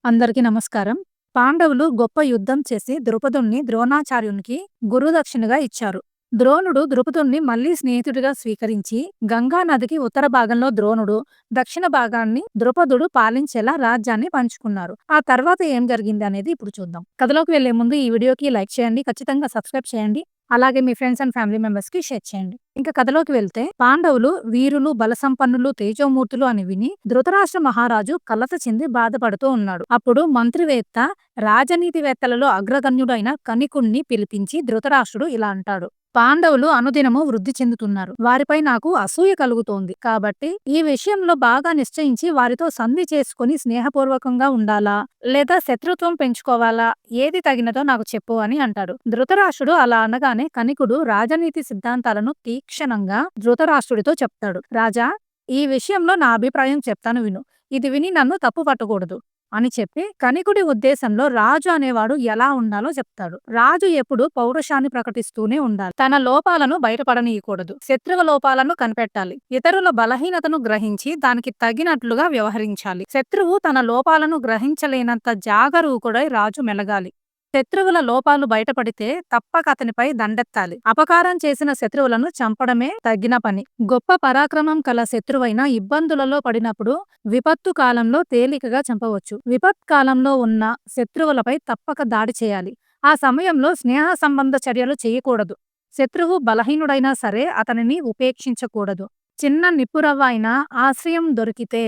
అందరికీ నమస్కారం. పాండవులు గొప్ప యుద్ధం చేసి ద్రుపదుణ్ణి ద్రోణాచార్యునికి గురుదక్షిణగా ఇచ్చారు. ద్రోణుడు ద్రుపదుణ్ణి మళ్ళీ స్నేహితుడిగా స్వీకరించి గంగా నదికి ఉత్తర భాగంలో ద్రోణుడు, దక్షిణ భాగాన్ని ద్రుపదుడు పాలించేలా రాజ్యాన్ని పంచుకున్నారు. ఆ తర్వాత ఏం జరిగింది అనేది ఇప్పుడు చూద్దాం. కథలోకి వెళ్లే ముందు ఈ వీడియోకి లైక్ చేయండి, ఖచ్చితంగా సబ్స్క్రైబ్ చేయండి. అలాగే మీ ఫ్రెండ్స్ అండ్ ఫ్యామిలీ మెంబర్స్ కి షేర్ చేయండి. ఇంకా కథలోకి వెళ్తే పాండవులు వీరులు, బలసంపన్నులు, తేజోమూర్తులు అని విని ధృతరాష్ట్ర మహారాజు కలత చెంది బాధపడుతూ ఉన్నాడు. అప్పుడు మంత్రివేత్త, రాజనీతివేత్తలలో అగ్రగణ్యుడైన కనికుణ్ణి పిలిపించి ధృతరాష్ట్రుడు ఇలా అంటాడు: పాండవులు అనుదినము వృద్ధి చెందుతున్నారు. వారిపై నాకు అసూయ కలుగుతోంది. కాబట్టి ఈ విషయంలో బాగా నిశ్చయించి వారితో సంధి చేసుకుని స్నేహపూర్వకంగా ఉండాలా, లేదా శత్రుత్వం పెంచుకోవాలా, ఏది తగినదో నాకు చెప్పు అని అంటాడు. ధృతరాష్ట్రుడు అలా అనగానే కనికుడు రాజనీతి సిద్ధాంతాలను తీక్షణంగా ధృతరాష్ట్రుడితో చెప్తాడు. రాజా, ఈ విషయంలో నా అభిప్రాయం చెప్తాను విను. ఇది విని నన్ను తప్పు పట్టకూడదు అని చెప్పి కనికుడి ఉద్దేశంలో రాజు అనేవాడు ఎలా ఉండాలో చెప్తాడు. రాజు ఎప్పుడు పౌరుషాన్ని ప్రకటిస్తూనే ఉండాలి. తన లోపాలను బయటపడనీయకూడదు. శత్రువు లోపాలను కనిపెట్టాలి. ఇతరుల బలహీనతను గ్రహించి దానికి తగినట్లుగా వ్యవహరించాలి. శత్రువు తన లోపాలను గ్రహించలేనంత జాగరూకుడై రాజు మెలగాలి. శత్రువుల లోపాలు బయటపడితే తప్పక అతనిపై దండెత్తాలి. అపకారం చేసిన శత్రువులను చంపడమే తగిన పని. గొప్ప పరాక్రమం కల శత్రువైన ఇబ్బందులలో పడినప్పుడు విపత్తు కాలంలో తేలికగా చంపవచ్చు. విపత్ కాలంలో ఉన్న శత్రువులపై తప్పక దాడి చేయాలి. ఆ సమయంలో స్నేహ సంబంధ చర్యలు చేయకూడదు. శత్రువు బలహీనుడైనా సరే అతనిని ఉపేక్షించకూడదు. చిన్న నిప్పురవ్వ అయినా ఆశ్రయం దొరికితే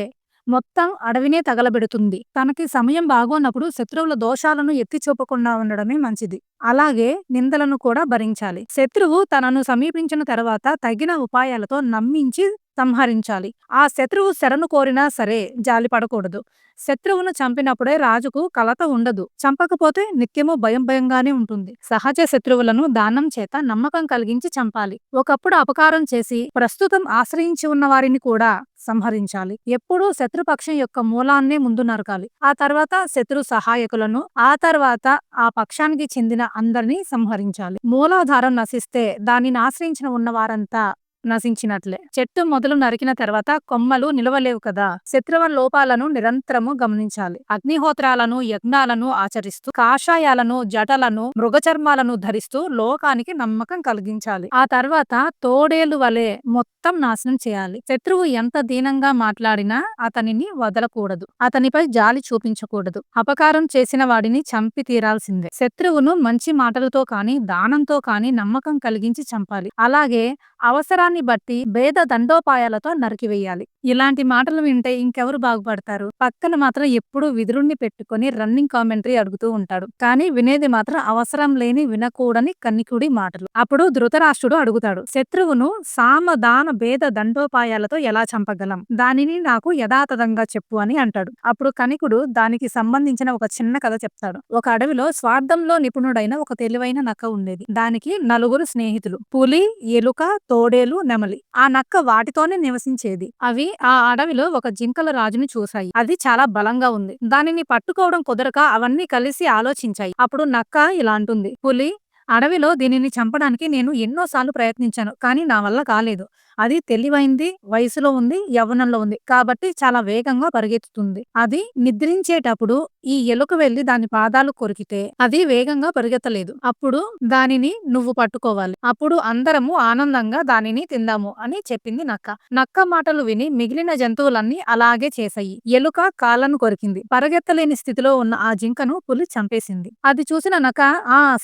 మొత్తం అడవినే తగలబెడుతుంది. తనకి సమయం బాగోనప్పుడు శత్రువుల దోషాలను ఎత్తి చూపకుండా ఉండడమే మంచిది. అలాగే నిందలను కూడా భరించాలి. శత్రువు తనను సమీపించిన తర్వాత తగిన ఉపాయాలతో నమ్మించి సంహరించాలి. ఆ శత్రువు శరణు కోరినా సరే జాలిపడకూడదు. శత్రువును చంపినప్పుడే రాజుకు కలత ఉండదు. చంపకపోతే నిత్యము భయం భయంగానే ఉంటుంది. సహజ శత్రువులను దానం చేత నమ్మకం కలిగించి చంపాలి. ఒకప్పుడు అపకారం చేసి ప్రస్తుతం ఆశ్రయించి ఉన్న వారిని కూడా సంహరించాలి. ఎప్పుడూ శత్రుపక్షం యొక్క మూలాన్నే ముందు నరకాలి. ఆ తర్వాత శత్రు సహాయకులను, ఆ తర్వాత ఆ పక్షానికి చెందిన అందరినీ సంహరించాలి. మూలాధారం నశిస్తే దానిని ఆశ్రయించిన ఉన్న వారంతా నశించినట్లే. చెట్టు మొదలు నరికిన తర్వాత కొమ్మలు నిలవలేవు కదా. శత్రువు లోపాలను నిరంతరము గమనించాలి. అగ్నిహోత్రాలను, యజ్ఞాలను ఆచరిస్తూ, కాషాయాలను, జటలను, మృగచర్మాలను ధరిస్తూ లోకానికి నమ్మకం కలిగించాలి. ఆ తర్వాత తోడేలు వలె మొత్తం నాశనం చేయాలి. శత్రువు ఎంత దీనంగా మాట్లాడినా అతనిని వదలకూడదు. అతనిపై జాలి చూపించకూడదు. అపకారం చేసిన వాడిని చంపి తీరాల్సిందే. శత్రువును మంచి మాటలతో కాని, దానంతో కాని నమ్మకం కలిగించి చంపాలి. అలాగే అవసరాన్ని బట్టి భేద దండోపాయాలతో నరికివేయాలి. ఇలాంటి మాటలు వింటే ఇంకెవరు బాగుపడతారు? పక్కన మాత్రం ఎప్పుడూ విదురుణ్ణి పెట్టుకుని రన్నింగ్ కామెంటరీ అడుగుతూ ఉంటాడు. కానీ వినేది మాత్రం అవసరం లేని, వినకూడని కన్నికుడి మాటలు. అప్పుడు ధృతరాష్ట్రుడు అడుగుతాడు: శత్రువును సామదాన భేద దండోపాయాలతో ఎలా చంపగలం? దానిని నాకు యథాతథంగా చెప్పు అని అంటాడు. అప్పుడు కనికుడు దానికి సంబంధించిన ఒక చిన్న కథ చెప్తాడు. ఒక అడవిలో స్వార్థంలో నిపుణుడైన ఒక తెలివైన నక్క ఉండేది. దానికి నలుగురు స్నేహితులు: పులి, ఎలుక, తోడేలు, నెమలి. ఆ నక్క వాటితోనే నివసించేది. అవి ఆ అడవిలో ఒక జింకల రాజుని చూశాయి. అది చాలా బలంగా ఉంది. దానిని పట్టుకోవడం కుదరక అవన్నీ కలిసి ఆలోచించాయి. అప్పుడు నక్క ఇలా అంటుంది: పులి, అడవిలో దీనిని చంపడానికి నేను ఎన్నోసార్లు ప్రయత్నించాను, కానీ నా వల్ల కాలేదు. అది తెలివైంది, వయసులో ఉంది, యవ్వనంలో ఉంది, కాబట్టి చాలా వేగంగా పరిగెత్తుతుంది. అది నిద్రించేటప్పుడు ఈ ఎలుక వెళ్లి దాని పాదాలు కొరికితే అది వేగంగా పరిగెత్తలేదు. అప్పుడు దానిని నువ్వు పట్టుకోవాలి. అప్పుడు అందరము ఆనందంగా దానిని తిందాము అని చెప్పింది నక్క. నక్క మాటలు విని మిగిలిన జంతువులన్నీ అలాగే చేశాయి. ఎలుక కాళ్ళను కొరికింది. పరిగెత్తలేని స్థితిలో ఉన్న ఆ జింకను పులి చంపేసింది. అది చూసిన నక్క,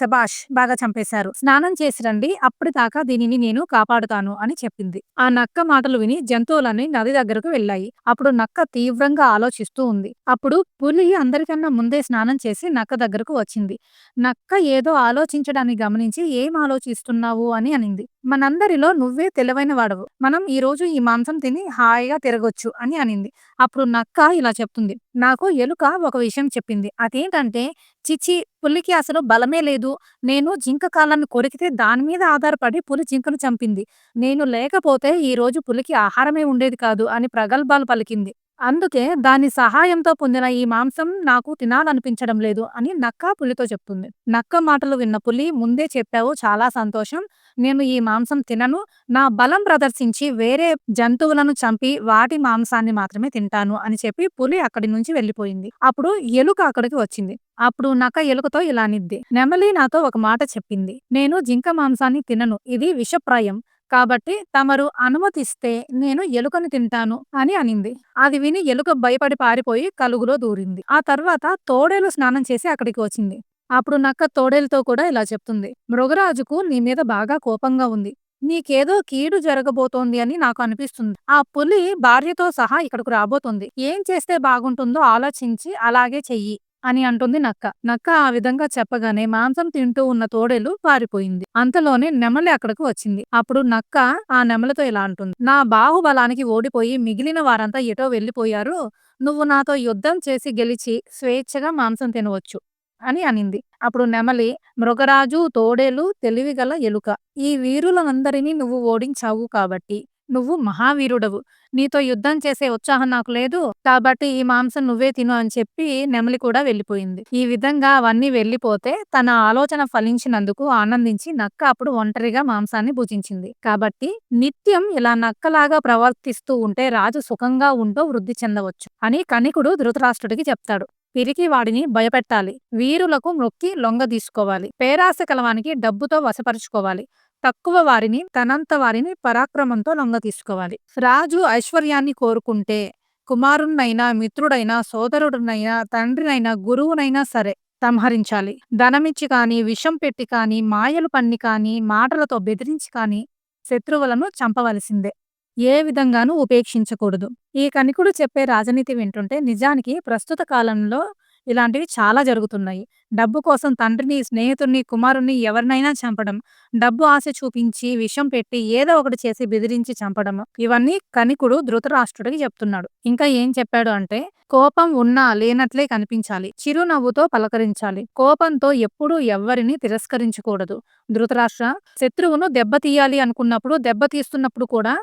శబాష్, బాగా చంపేశారు, స్నానం చేసి రండి, అప్పటిదాకా దీనిని నేను కాపాడుతాను అని చెప్పింది. ఆ నక్క మాటలు విని జంతువులన్నీ నది దగ్గరకు వెళ్ళాయి. అప్పుడు నక్క తీవ్రంగా ఆలోచిస్తూ ఉంది. అప్పుడు పులి అందరికన్నా ముందే స్నానం చేసి నక్క దగ్గరకు వచ్చింది. నక్క ఏదో ఆలోచించడాన్ని గమనించి, ఏం ఆలోచిస్తున్నావు అని అనింది. మనందరిలో నువ్వే తెలివైన వాడవు. మనం ఈ రోజు ఈ మాంసం తిని హాయిగా తిరగొచ్చు అని అనింది. అప్పుడు నక్క ఇలా చెప్తుంది: నాకు ఎలుక ఒక విషయం చెప్పింది. అదేంటంటే, చిచి, పులికి అసలు బలమే లేదు. నేను జింక కాళ్ళను కొరికితే దాని మీద ఆధారపడి పులి జింకను చంపింది. నేను లేకపోతే ఈ రోజు పులికి ఆహారమే ఉండేది కాదు అని ప్రగల్భాలు పలికింది. అందుకే దాని సహాయంతో పొందిన ఈ మాంసం నాకు తినాలనిపించడం లేదు అని నక్క పులితో చెప్తుంది. నక్క మాటలు విన్న పులి, ముందే చెప్పావు, చాలా సంతోషం. నేను ఈ మాంసం తినను. నా బలం ప్రదర్శించి వేరే జంతువులను చంపి వాటి మాంసాన్ని మాత్రమే తింటాను అని చెప్పి పులి అక్కడి నుంచి వెళ్ళిపోయింది. అప్పుడు ఎలుక అక్కడికి వచ్చింది. అప్పుడు నక్క ఎలుకతో ఇలా అనిద్ది. నెమలి నాతో ఒక మాట చెప్పింది. నేను జింక మాంసాన్ని తినను. ఇది విషప్రాయం. కాబట్టి తమరు అనుమతిస్తే నేను ఎలుకను తింటాను అని అనింది. అది విని ఎలుక భయపడి పారిపోయి కలుగులో దూరింది. ఆ తర్వాత తోడేలు స్నానం చేసి అక్కడికి వచ్చింది. అప్పుడు నక్క తోడేలుతో కూడా ఇలా చెప్తుంది. మృగరాజుకు నీ మీద బాగా కోపంగా ఉంది. నీకేదో కీడు జరగబోతోంది అని నాకు అనిపిస్తుంది. ఆ పులి భార్యతో సహా ఇక్కడకు రాబోతోంది. ఏం చేస్తే బాగుంటుందో ఆలోచించి అలాగే చెయ్యి అని అంటుంది నక్క. నక్క ఆ విధంగా చెప్పగానే మాంసం తింటూ ఉన్న తోడేలు పారిపోయింది. అంతలోనే నెమలి అక్కడకు వచ్చింది. అప్పుడు నక్క ఆ నెమలితో ఇలా అంటుంది. నా బాహుబలానికి ఓడిపోయి మిగిలిన వారంతా ఎటో వెళ్ళిపోయారు. నువ్వు నాతో యుద్ధం చేసి గెలిచి స్వేచ్ఛగా మాంసం తినవచ్చు అని అనింది. అప్పుడు నెమలి, మృగరాజు, తోడేలు, తెలివిగల ఎలుక, ఈ వీరులందరినీ నువ్వు ఓడించావు కాబట్టి నువ్వు మహావీరుడవు. నీతో యుద్ధం చేసే ఉత్సాహం నాకు లేదు. కాబట్టి ఈ మాంసం నువ్వే తిను అని చెప్పి నెమలి కూడా వెళ్ళిపోయింది. ఈ విధంగా అవన్నీ వెళ్ళిపోతే తన ఆలోచన ఫలించినందుకు ఆనందించి నక్క అప్పుడు ఒంటరిగా మాంసాన్ని భుజించింది. కాబట్టి నిత్యం ఇలా నక్కలాగా ప్రవర్తిస్తూ ఉంటే రాజు సుఖంగా ఉంటూ వృద్ధి చెందవచ్చు అని కణికుడు ధృతరాష్ట్రుడికి చెప్తాడు. పిరికి వాడిని భయపెట్టాలి. వీరులకు మొక్కి లొంగ తీసుకోవాలి. పేరాశ కలవానికి డబ్బుతో వశపరుచుకోవాలి. తక్కువ వారిని, తనంత వారిని పరాక్రమంతో లొంగ తీసుకోవాలి. రాజు ఐశ్వర్యాన్ని కోరుకుంటే కుమారుణ్ణైనా, మిత్రుడైనా, సోదరుడినైనా, తండ్రినైనా, గురువునైనా సరే సంహరించాలి. ధనమిచ్చి కానీ, విషం పెట్టి కానీ, మాయలు పన్ని కానీ, మాటలతో బెదిరించి కానీ శత్రువులను చంపవలసిందే. ఏ విధంగానూ ఉపేక్షించకూడదు. ఈ కణికుడు చెప్పే రాజనీతి వింటుంటే నిజానికి ప్రస్తుత కాలంలో ఇలాంటివి చాలా జరుగుతున్నాయి. డబ్బు కోసం తండ్రిని, స్నేహితుడిని, కుమారుణ్ణి ఎవరినైనా చంపడం, డబ్బు ఆశ చూపించి, విషం పెట్టి ఏదో ఒకటి చేసి బెదిరించి చంపడం, ఇవన్నీ కణికుడు ధృతరాష్ట్రుడికి చెప్తున్నాడు. ఇంకా ఏం చెప్పాడు అంటే, కోపం ఉన్నా లేనట్లే కనిపించాలి. చిరునవ్వుతో పలకరించాలి. కోపంతో ఎప్పుడూ ఎవ్వరిని తిరస్కరించకూడదు. ధృతరాష్ట్ర, శత్రువును దెబ్బతీయాలి అనుకున్నప్పుడు, దెబ్బతీస్తున్నప్పుడు కూడా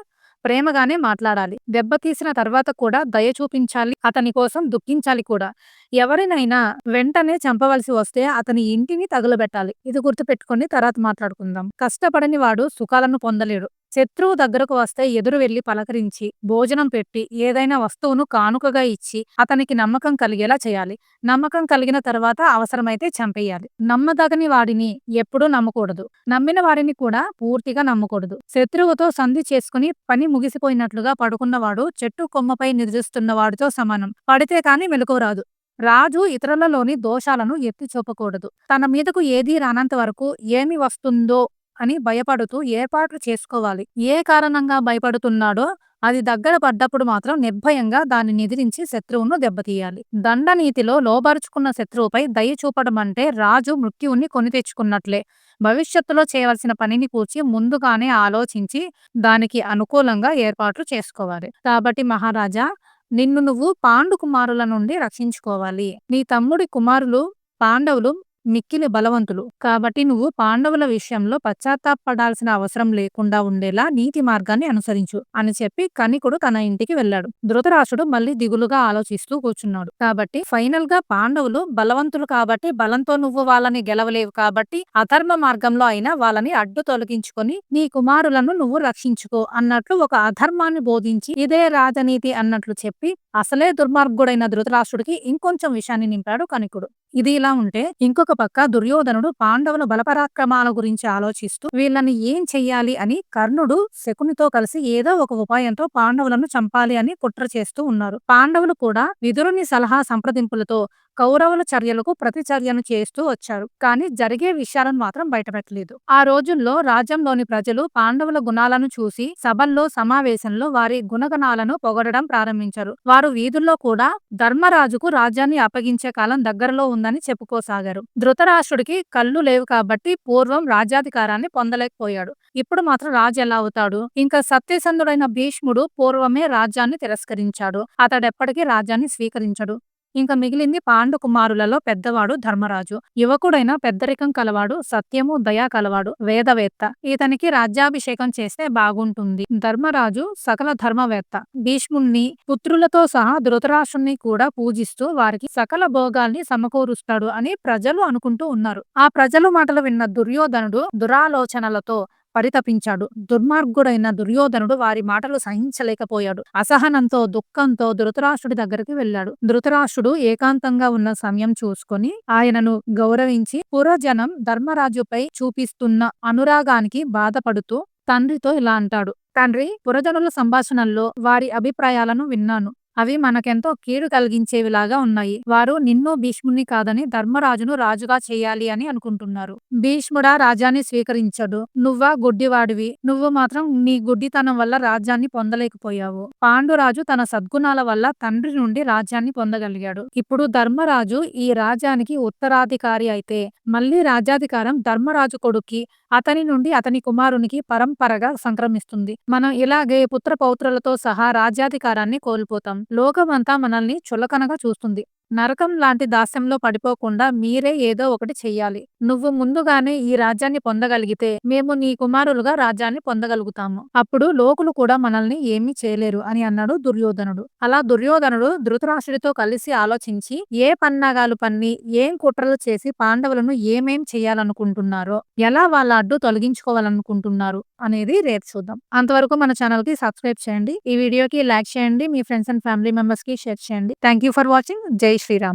ప్రేమగానే మాట్లాడాలి. దెబ్బతీసిన తర్వాత కూడా దయ చూపించాలి. అతని కోసం దుఃఖించాలి కూడా. ఎవరినైనా వెంటనే చంపవలసి వస్తే అతని ఇంటిని తగులబెట్టాలి. ఇది గుర్తుపెట్టుకొని తర్వాత మాట్లాడుకుందాం. కష్టపడని వాడు సుఖాలను పొందలేడు. శత్రువు దగ్గరకు వస్తే ఎదురు వెళ్లి పలకరించి, భోజనం పెట్టి, ఏదైనా వస్తువును కానుకగా ఇచ్చి అతనికి నమ్మకం కలిగేలా చేయాలి. నమ్మకం కలిగిన తర్వాత అవసరమైతే చంపేయాలి. నమ్మదగని వాడిని ఎప్పుడూ నమ్మకూడదు. నమ్మిన వారిని కూడా పూర్తిగా నమ్మకూడదు. శత్రువుతో సంధి చేసుకుని పని ముగిసిపోయినట్లుగా పడుకున్నవాడు చెట్టు కొమ్మపై నిద్రిస్తున్న వాడితో సమానం. పడితే కాని మెలకువ రాదు. రాజు ఇతరులలోని దోషాలను ఎత్తి చూపకూడదు. తన మీదకు ఏదీ రానంత వరకు ఏమి వస్తుందో అని భయపడుతూ ఏర్పాట్లు చేసుకోవాలి. ఏ కారణంగా భయపడుతున్నాడో అది దగ్గర పడ్డప్పుడు మాత్రం నిర్భయంగా దాన్ని ఎదిరించి శత్రువును దెబ్బతీయాలి. దండనీతిలో లోబరుచుకున్న శత్రువుపై దయ చూపడం అంటే రాజు మృత్యువుని కొని తెచ్చుకున్నట్లే. భవిష్యత్తులో చేయవలసిన పనిని కూర్చి ముందుగానే ఆలోచించి దానికి అనుకూలంగా ఏర్పాట్లు చేసుకోవాలి. కాబట్టి మహారాజా, నిన్ను నువ్వు పాండు కుమారుల నుండి రక్షించుకోవాలి. నీ తమ్ముడి కుమారులు పాండవులు మిక్కిలి బలవంతులు. కాబట్టి నువ్వు పాండవుల విషయంలో పశ్చాత్తాపపడాల్సిన అవసరం లేకుండా ఉండేలా నీతి మార్గాన్ని అనుసరించు అని చెప్పి కణికుడు తన ఇంటికి వెళ్ళాడు. ధృతరాష్ట్రుడు మళ్ళీ దిగులుగా ఆలోచిస్తూ కూర్చున్నాడు. కాబట్టి ఫైనల్ గా పాండవులు బలవంతులు కాబట్టి బలంతో నువ్వు వాళ్ళని గెలవలేవు కాబట్టి అధర్మ మార్గంలో అయినా వాళ్ళని అడ్డు తొలగించుకొని నీ కుమారులను నువ్వు రక్షించుకో అన్నట్లు ఒక అధర్మాన్ని బోధించి ఇదే రాజనీతి అన్నట్లు చెప్పి అసలే దుర్మార్గుడైన ధృతరాష్ట్రుడికి ఇంకొంచెం విషయాన్ని నింపాడు కణికుడు. ఇది ఇలా ఉంటే ఇంకొక పక్క దుర్యోధనుడు పాండవుల బలపరాక్రమాల గురించి ఆలోచిస్తూ వీళ్ళని ఏం చెయ్యాలి అని కర్ణుడు శకునితో కలిసి ఏదో ఒక ఉపాయంతో పాండవులను చంపాలి అని కుట్ర చేస్తూ ఉన్నారు. పాండవులు కూడా విదురుని సలహా సంప్రదింపులతో కౌరవుల చర్యలకు ప్రతిచర్యను చేస్తూ వచ్చారు. కానీ జరిగే విషయాలను మాత్రం బయటపెట్టలేదు. ఆ రోజుల్లో రాజ్యంలోని ప్రజలు పాండవుల గుణాలను చూసి సభల్లో, సమావేశంలో వారి గుణగణాలను పొగడడం ప్రారంభించారు. వారు వీధుల్లో కూడా ధర్మరాజుకు రాజ్యాన్ని అప్పగించే కాలం దగ్గరలో ఉందని చెప్పుకోసాగారు. ధృతరాష్ట్రుడికి కళ్ళు లేవు కాబట్టి పూర్వం రాజ్యాధికారాన్ని పొందలేకపోయాడు. ఇప్పుడు మాత్రం రాజు ఎలా అవుతాడు? ఇంకా సత్యసంధుడైన భీష్ముడు పూర్వమే రాజ్యాన్ని తిరస్కరించాడు. అతడెప్పటికీ రాజ్యాన్ని స్వీకరించడు. ఇంక మిగిలింది పాండు కుమారులలో పెద్దవాడు ధర్మరాజు. యువకుడైన పెద్దరికం కలవాడు, సత్యము దయ కలవాడు, వేదవేత్త. ఇతనికి రాజ్యాభిషేకం చేస్తే బాగుంటుంది. ధర్మరాజు సకల ధర్మవేత్త. భీష్ముణ్ణి పుత్రులతో సహా ధృతరాష్ట్రుణ్ణి కూడా పూజిస్తూ వారికి సకల భోగాల్ని సమకూరుస్తాడు అని ప్రజలు అనుకుంటూ ఉన్నారు. ఆ ప్రజలు మాటలు విన్న దుర్యోధనుడు దురాలోచనలతో పరితపించాడు. దుర్మార్గుడైన దుర్యోధనుడు వారి మాటలు సహించలేకపోయాడు. అసహనంతో దుఃఖంతో ధృతరాష్ట్రుడి దగ్గరికి వెళ్ళాడు. ధృతరాష్ట్రుడు ఏకాంతంగా ఉన్న సమయం చూసుకొని ఆయనను గౌరవించి పురజనం ధర్మరాజుపై చూపిస్తున్న అనురాగానికి బాధపడుతూ తండ్రితో ఇలా అంటాడు. తండ్రి, పురజనుల సంభాషణల్లో వారి అభిప్రాయాలను విన్నాను. అవి మనకెంతో కీడు కలిగించేవిలాగా ఉన్నాయి. వారు నిన్ను భీష్ముణ్ణి కాదని ధర్మరాజును రాజుగా చేయాలి అని అనుకుంటున్నారు. భీష్ముడా రాజ్యాన్ని స్వీకరించడు. నువ్వా గుడ్డివాడివి. నువ్వు మాత్రం నీ గుడ్డితనం వల్ల రాజ్యాన్ని పొందలేకపోయావు. పాండురాజు తన సద్గుణాల వల్ల తండ్రి నుండి రాజ్యాన్ని పొందగలిగాడు. ఇప్పుడు ధర్మరాజు ఈ రాజ్యానికి ఉత్తరాధికారి అయితే మళ్ళీ రాజ్యాధికారం ధర్మరాజు కొడుక్కి, అతని నుండి అతని కుమారునికి పరంపరగా సంక్రమిస్తుంది. మనం ఇలాగే పుత్ర పౌత్రులతో సహా రాజ్యాధికారాన్ని కోల్పోతాం. లోకమంతా మనల్ని చులకనగా చూస్తుంది. నరకం లాంటి దాస్యంలో పడిపోకుండా మీరే ఏదో ఒకటి చెయ్యాలి. నువ్వు ముందుగానే ఈ రాజ్యాన్ని పొందగలిగితే మేము నీ కుమారులుగా రాజ్యాన్ని పొందగలుగుతాము. అప్పుడు లోకులు కూడా మనల్ని ఏమీ చేయలేరు అని అన్నాడు దుర్యోధనుడు. అలా దుర్యోధనుడు ధృతరాష్ట్రుడితో కలిసి ఆలోచించి ఏ పన్నాగాలు పన్ని, ఏం కుట్రలు చేసి పాండవులను ఏమేం చేయాలనుకుంటున్నారో, ఎలా వాళ్ళ అడ్డు తొలగించుకోవాలనుకుంటున్నారు అనేది రేపు చూద్దాం. అంతవరకు మన ఛానల్ కి సబ్స్క్రైబ్ చేయండి. ఈ వీడియోకి లైక్ చేయండి. మీ ఫ్రెండ్స్ అండ్ ఫ్యామిలీ మెంబర్స్ కి షేర్ చేయండి. Thank you for watching. జై శ్రీరామ్.